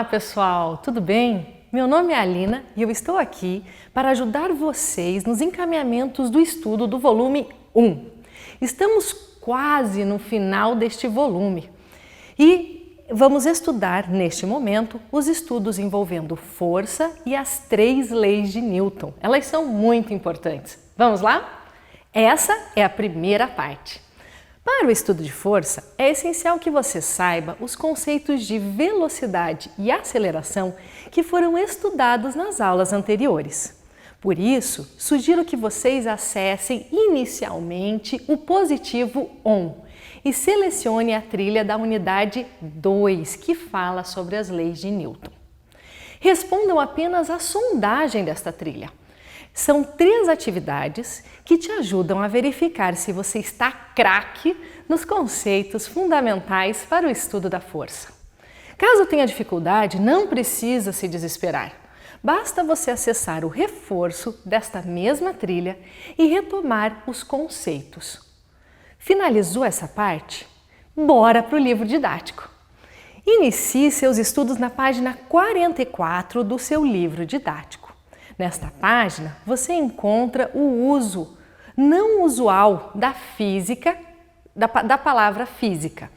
pessoal, tudo bem? Meu nome é Alina e eu estou aqui para ajudar vocês nos encaminhamentos do estudo do volume 1. Estamos quase no final deste volume e vamos estudar neste momento os estudos envolvendo força e as 3 leis de Newton. Elas são muito importantes. Vamos lá? Essa é a primeira parte. Para o estudo de força, é essencial que você saiba os conceitos de velocidade e aceleração que foram estudados nas aulas anteriores. Por isso, sugiro que vocês acessem inicialmente o positivo ON e selecione a trilha da unidade 2, que fala sobre as leis de Newton. Respondam apenas à sondagem desta trilha. São 3 atividades que te ajudam a verificar se você está craque nos conceitos fundamentais para o estudo da força. Caso tenha dificuldade, não precisa se desesperar. Basta você acessar o reforço desta mesma trilha e retomar os conceitos. Finalizou essa parte? Bora para o livro didático! Inicie seus estudos na página 44 do seu livro didático. Nesta página, você encontra o uso não usual da física, da palavra física,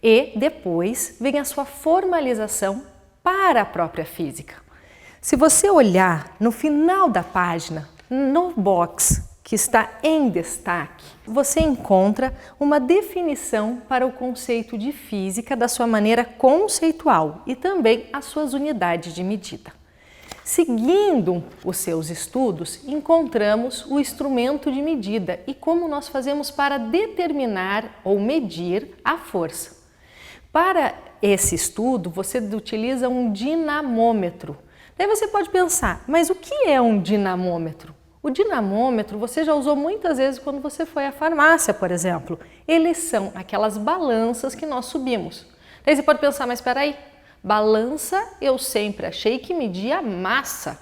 e depois vem a sua formalização para a própria física. Se você olhar no final da página, no box que está em destaque, você encontra uma definição para o conceito de física da sua maneira conceitual e também as suas unidades de medida. Seguindo os seus estudos, encontramos o instrumento de medida e como nós fazemos para determinar ou medir a força. Para esse estudo, você utiliza um dinamômetro. Daí você pode pensar, mas o que é um dinamômetro? O dinamômetro você já usou muitas vezes quando você foi à farmácia, por exemplo. Eles são aquelas balanças que nós subimos. Daí você pode pensar, mas espera aí. Balança, eu sempre achei que media massa.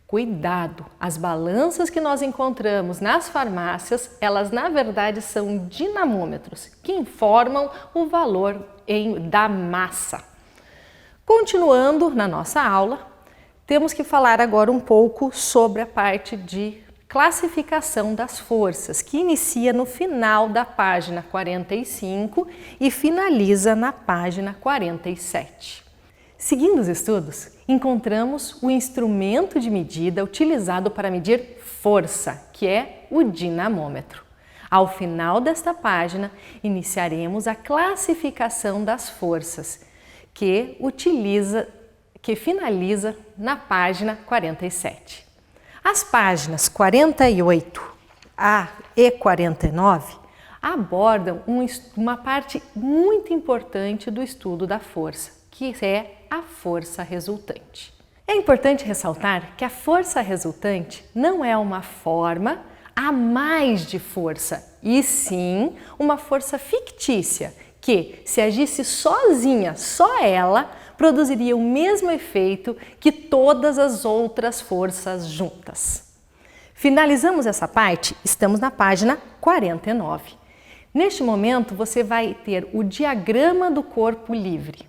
Cuidado, as balanças que nós encontramos nas farmácias, elas na verdade são dinamômetros que informam o valor da massa. Continuando na nossa aula, temos que falar agora um pouco sobre a parte de classificação das forças, que inicia no final da página 45 e finaliza na página 47. Seguindo os estudos, encontramos o instrumento de medida utilizado para medir força, que é o dinamômetro. Ao final desta página, iniciaremos a classificação das forças, que finaliza na página 47. As páginas 48 e 49 abordam uma parte muito importante do estudo da força, que é a força resultante. É importante ressaltar que a força resultante não é uma forma a mais de força, e sim uma força fictícia, que, se agisse sozinha, só ela, produziria o mesmo efeito que todas as outras forças juntas. Finalizamos essa parte, estamos na página 49. Neste momento, você vai ter o diagrama do corpo livre.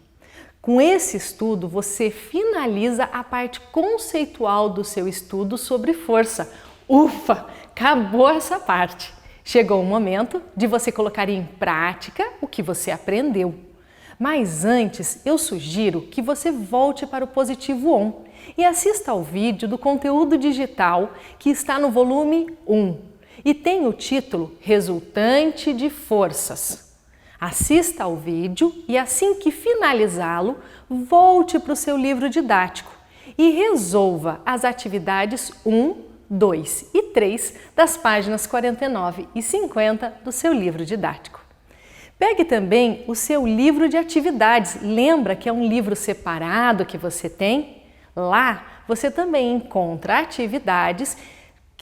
Com esse estudo, você finaliza a parte conceitual do seu estudo sobre força. Ufa, acabou essa parte! Chegou o momento de você colocar em prática o que você aprendeu. Mas antes, eu sugiro que você volte para o positivo ON e assista ao vídeo do conteúdo digital que está no volume 1 e tem o título Resultante de Forças. Assista ao vídeo e assim que finalizá-lo, volte para o seu livro didático e resolva as atividades 1, 2 e 3 das páginas 49 e 50 do seu livro didático. Pegue também o seu livro de atividades. Lembra que é um livro separado que você tem? Lá você também encontra atividades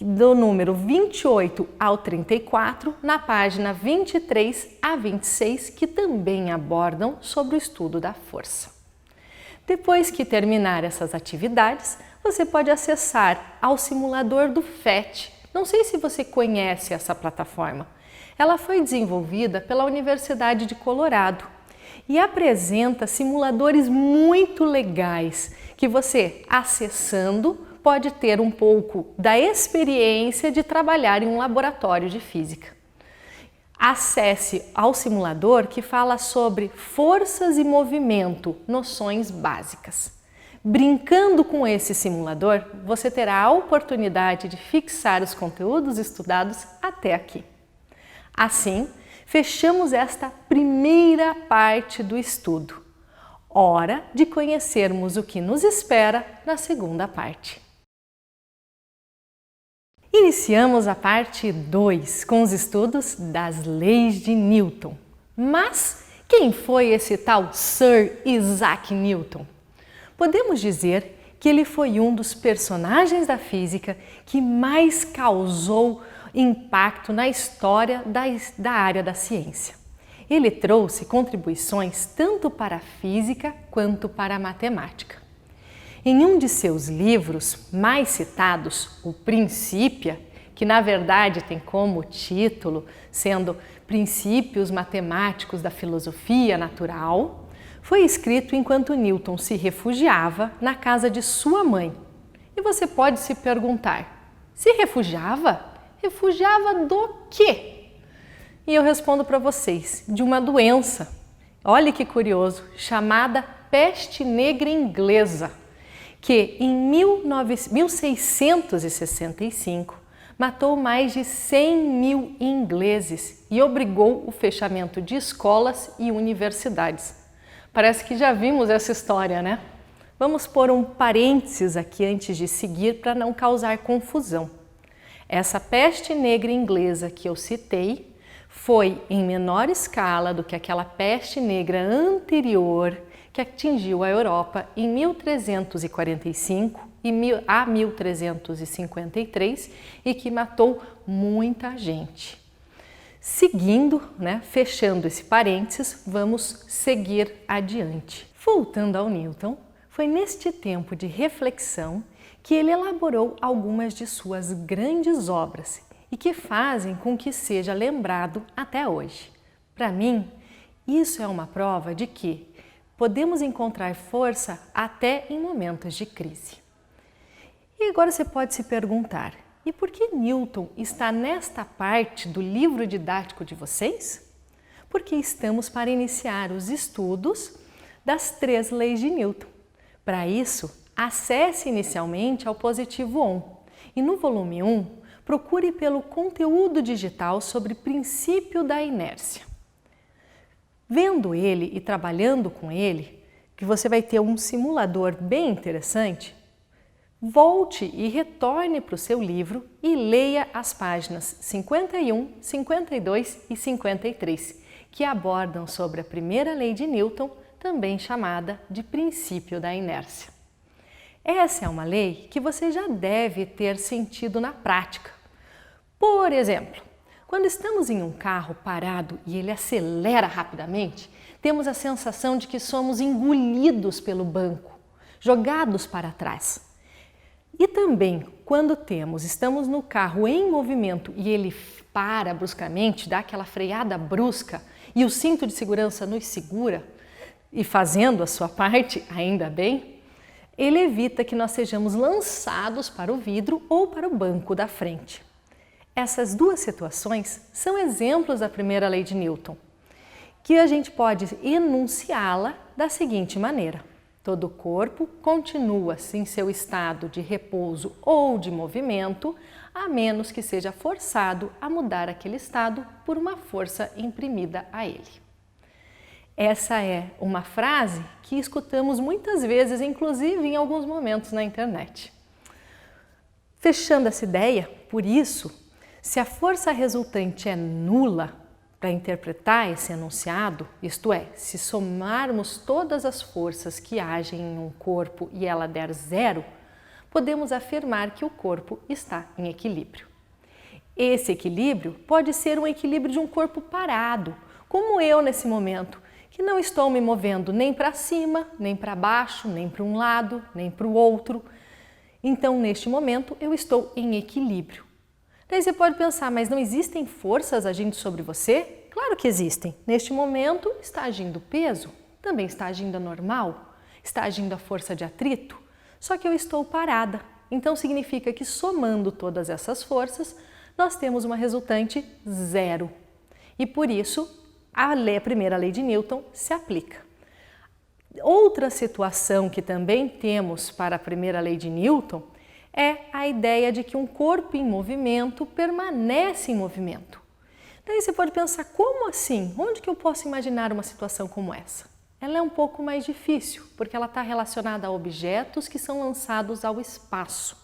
do número 28 ao 34, na página 23 a 26, que também abordam sobre o estudo da força. Depois que terminar essas atividades, você pode acessar ao simulador do PhET. Não sei se você conhece essa plataforma. Ela foi desenvolvida pela Universidade de Colorado e apresenta simuladores muito legais que você, acessando, pode ter um pouco da experiência de trabalhar em um laboratório de física. Acesse ao simulador que fala sobre forças e movimento, noções básicas. Brincando com esse simulador, você terá a oportunidade de fixar os conteúdos estudados até aqui. Assim, fechamos esta primeira parte do estudo. Hora de conhecermos o que nos espera na segunda parte. Iniciamos a parte 2 com os estudos das leis de Newton. Mas quem foi esse tal Sir Isaac Newton? Podemos dizer que ele foi um dos personagens da física que mais causou impacto na história da área da ciência. Ele trouxe contribuições tanto para a física quanto para a matemática. Em um de seus livros mais citados, o Principia, que na verdade tem como título sendo Princípios Matemáticos da Filosofia Natural, foi escrito enquanto Newton se refugiava na casa de sua mãe. E você pode se perguntar, se refugiava? Refugiava do quê? E eu respondo para vocês, de uma doença, olha que curioso, chamada peste negra inglesa, que em 1665 matou mais de 100 mil ingleses e obrigou o fechamento de escolas e universidades. Parece que já vimos essa história, né? Vamos pôr um parênteses aqui antes de seguir para não causar confusão. Essa peste negra inglesa que eu citei foi em menor escala do que aquela peste negra anterior que atingiu a Europa em 1345 a 1353 e que matou muita gente. Seguindo, fechando esse parênteses, vamos seguir adiante. Voltando ao Newton, foi neste tempo de reflexão que ele elaborou algumas de suas grandes obras e que fazem com que seja lembrado até hoje. Para mim, isso é uma prova de que podemos encontrar força até em momentos de crise. E agora você pode se perguntar, e por que Newton está nesta parte do livro didático de vocês? Porque estamos para iniciar os estudos das 3 leis de Newton. Para isso, acesse inicialmente ao positivo 1 e no volume 1, procure pelo conteúdo digital sobre princípio da inércia. Vendo ele e trabalhando com ele, que você vai ter um simulador bem interessante, volte e retorne para o seu livro e leia as páginas 51, 52 e 53, que abordam sobre a primeira lei de Newton, também chamada de princípio da inércia. Essa é uma lei que você já deve ter sentido na prática. Por exemplo, quando estamos em um carro parado e ele acelera rapidamente, temos a sensação de que somos engolidos pelo banco, jogados para trás. E também, quando estamos no carro em movimento e ele para bruscamente, dá aquela freada brusca e o cinto de segurança nos segura, e fazendo a sua parte, ainda bem, ele evita que nós sejamos lançados para o vidro ou para o banco da frente. Essas duas situações são exemplos da primeira lei de Newton, que a gente pode enunciá-la da seguinte maneira: todo corpo continua em seu estado de repouso ou de movimento, a menos que seja forçado a mudar aquele estado por uma força imprimida a ele. Essa é uma frase que escutamos muitas vezes, inclusive em alguns momentos na internet. Fechando essa ideia, por isso, se a força resultante é nula para interpretar esse enunciado, isto é, se somarmos todas as forças que agem em um corpo e ela der 0, podemos afirmar que o corpo está em equilíbrio. Esse equilíbrio pode ser um equilíbrio de um corpo parado, como eu nesse momento, que não estou me movendo nem para cima, nem para baixo, nem para um lado, nem para o outro. Então, neste momento, eu estou em equilíbrio. Daí você pode pensar, mas não existem forças agindo sobre você? Claro que existem. Neste momento, está agindo peso. também está agindo normal? Está agindo a força de atrito? Só que eu estou parada. Então significa que somando todas essas forças, nós temos uma resultante zero. E por isso, a primeira lei de Newton se aplica. Outra situação que também temos para a primeira lei de Newton é a ideia de que um corpo em movimento permanece em movimento. Daí você pode pensar, como assim? Onde que eu posso imaginar uma situação como essa? Ela é um pouco mais difícil, porque ela está relacionada a objetos que são lançados ao espaço.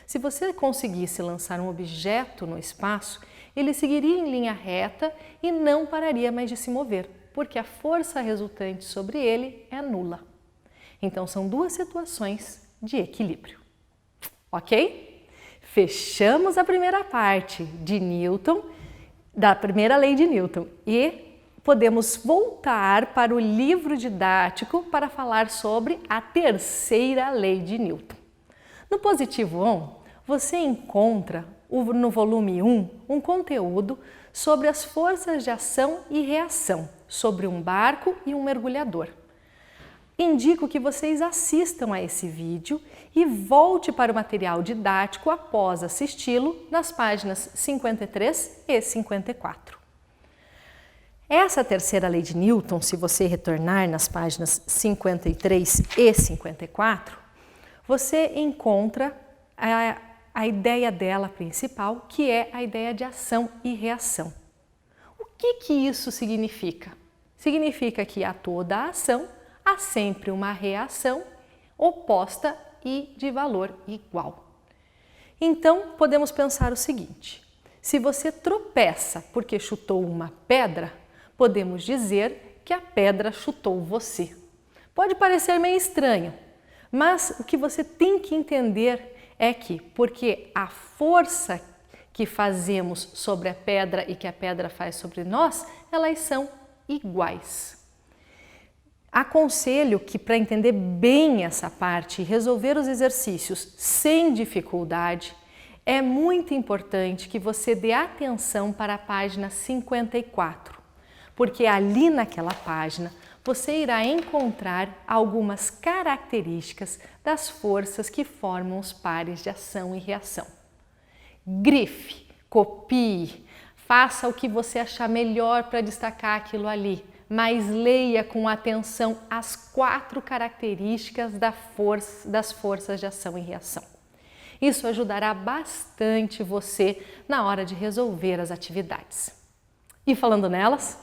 Se você conseguisse lançar um objeto no espaço, ele seguiria em linha reta e não pararia mais de se mover, porque a força resultante sobre ele é nula. Então, são duas situações de equilíbrio. Ok? Fechamos a primeira parte de Newton, da primeira lei de Newton, e podemos voltar para o livro didático para falar sobre a terceira lei de Newton. No Positivo On, você encontra no volume 1 um conteúdo sobre as forças de ação e reação, sobre um barco e um mergulhador. Indico que vocês assistam a esse vídeo e volte para o material didático após assisti-lo nas páginas 53 e 54. Essa terceira lei de Newton, se você retornar nas páginas 53 e 54, você encontra a ideia dela principal, que é a ideia de ação e reação. O que isso significa? Significa que a toda ação há sempre uma reação oposta e de valor igual. Então, podemos pensar o seguinte: se você tropeça porque chutou uma pedra, podemos dizer que a pedra chutou você. Pode parecer meio estranho, mas o que você tem que entender é que, porque a força que fazemos sobre a pedra e que a pedra faz sobre nós, elas são iguais. Aconselho que, para entender bem essa parte e resolver os exercícios sem dificuldade, é muito importante que você dê atenção para a página 54, porque ali naquela página você irá encontrar algumas características das forças que formam os pares de ação e reação. Grife, copie, faça o que você achar melhor para destacar aquilo ali, mas leia com atenção as 4 características das forças de ação e reação. Isso ajudará bastante você na hora de resolver as atividades. E falando nelas,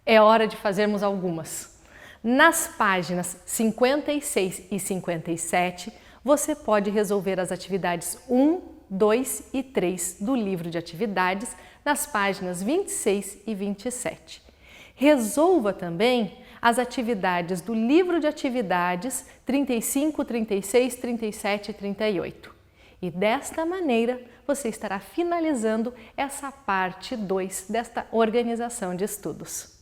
é hora de fazermos algumas. Nas páginas 56 e 57, você pode resolver as atividades 1, 2 e 3 do livro de atividades nas páginas 26 e 27. Resolva também as atividades do livro de atividades 35, 36, 37 e 38. E desta maneira, você estará finalizando essa parte 2 desta organização de estudos.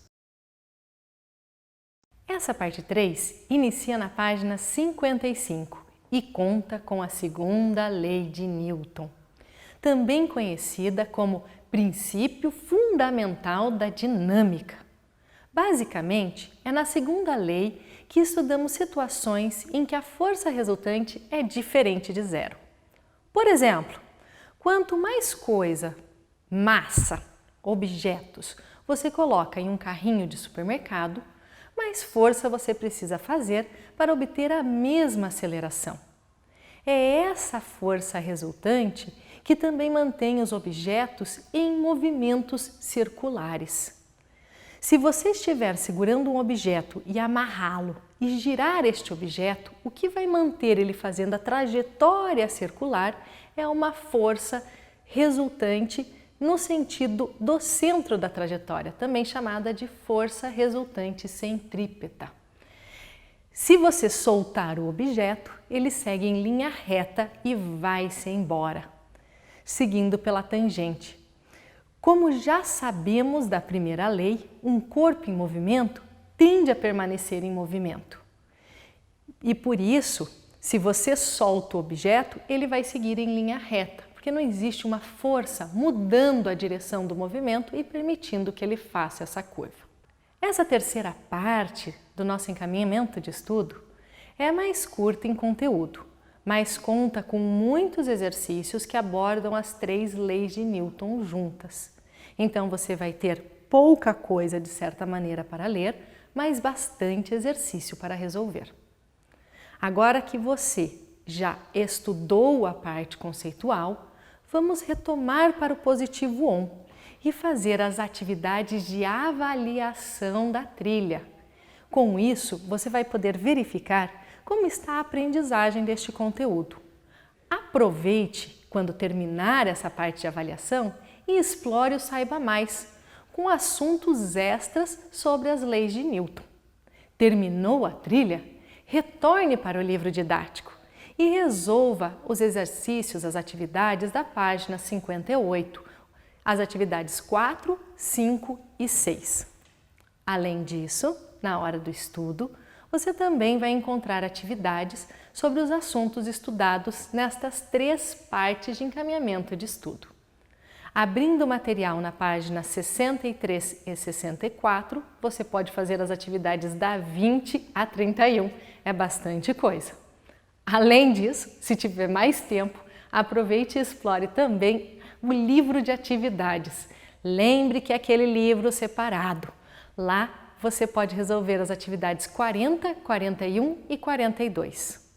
Essa parte 3 inicia na página 55 e conta com a segunda lei de Newton, também conhecida como princípio fundamental da dinâmica. Basicamente, é na segunda lei que estudamos situações em que a força resultante é diferente de zero. Por exemplo, quanto mais coisa, massa, objetos você coloca em um carrinho de supermercado, mais força você precisa fazer para obter a mesma aceleração. É essa força resultante que também mantém os objetos em movimentos circulares. Se você estiver segurando um objeto e amarrá-lo e girar este objeto, o que vai manter ele fazendo a trajetória circular é uma força resultante no sentido do centro da trajetória, também chamada de força resultante centrípeta. Se você soltar o objeto, ele segue em linha reta e vai-se embora, seguindo pela tangente. Como já sabemos da primeira lei, um corpo em movimento tende a permanecer em movimento. E por isso, se você solta o objeto, ele vai seguir em linha reta, porque não existe uma força mudando a direção do movimento e permitindo que ele faça essa curva. Essa terceira parte do nosso encaminhamento de estudo é mais curta em conteúdo, mas conta com muitos exercícios que abordam as 3 leis de Newton juntas. Então você vai ter pouca coisa de certa maneira para ler, mas bastante exercício para resolver. Agora que você já estudou a parte conceitual, vamos retomar para o positivo on e fazer as atividades de avaliação da trilha. Com isso, você vai poder verificar como está a aprendizagem deste conteúdo. Aproveite quando terminar essa parte de avaliação e explore o Saiba Mais, com assuntos extras sobre as leis de Newton. Terminou a trilha? Retorne para o livro didático e resolva os exercícios, as atividades da página 58, as atividades 4, 5 e 6. Além disso, na hora do estudo, você também vai encontrar atividades sobre os assuntos estudados nestas 3 partes de encaminhamento de estudo. Abrindo o material na página 63 e 64, você pode fazer as atividades da 20 a 31, é bastante coisa. Além disso, se tiver mais tempo, aproveite e explore também o livro de atividades. Lembre que é aquele livro separado. Lá você pode resolver as atividades 40, 41 e 42.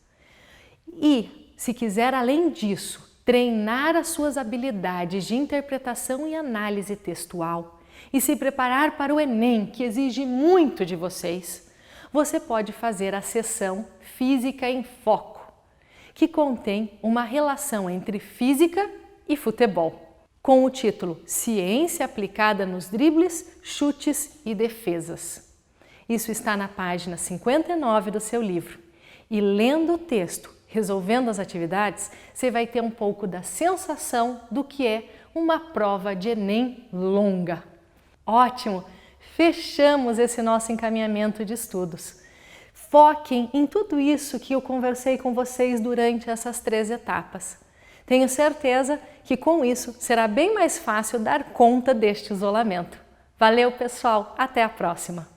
E, se quiser, além disso, treinar as suas habilidades de interpretação e análise textual e se preparar para o Enem, que exige muito de vocês, você pode fazer a sessão Física em Foco, que contém uma relação entre física e futebol, com o título Ciência aplicada nos dribles, chutes e defesas. Isso está na página 59 do seu livro. E lendo o texto, resolvendo as atividades, você vai ter um pouco da sensação do que é uma prova de Enem longa. Ótimo! Fechamos esse nosso encaminhamento de estudos. Foquem em tudo isso que eu conversei com vocês durante essas 3 etapas. Tenho certeza que com isso será bem mais fácil dar conta deste isolamento. Valeu, pessoal! Até a próxima!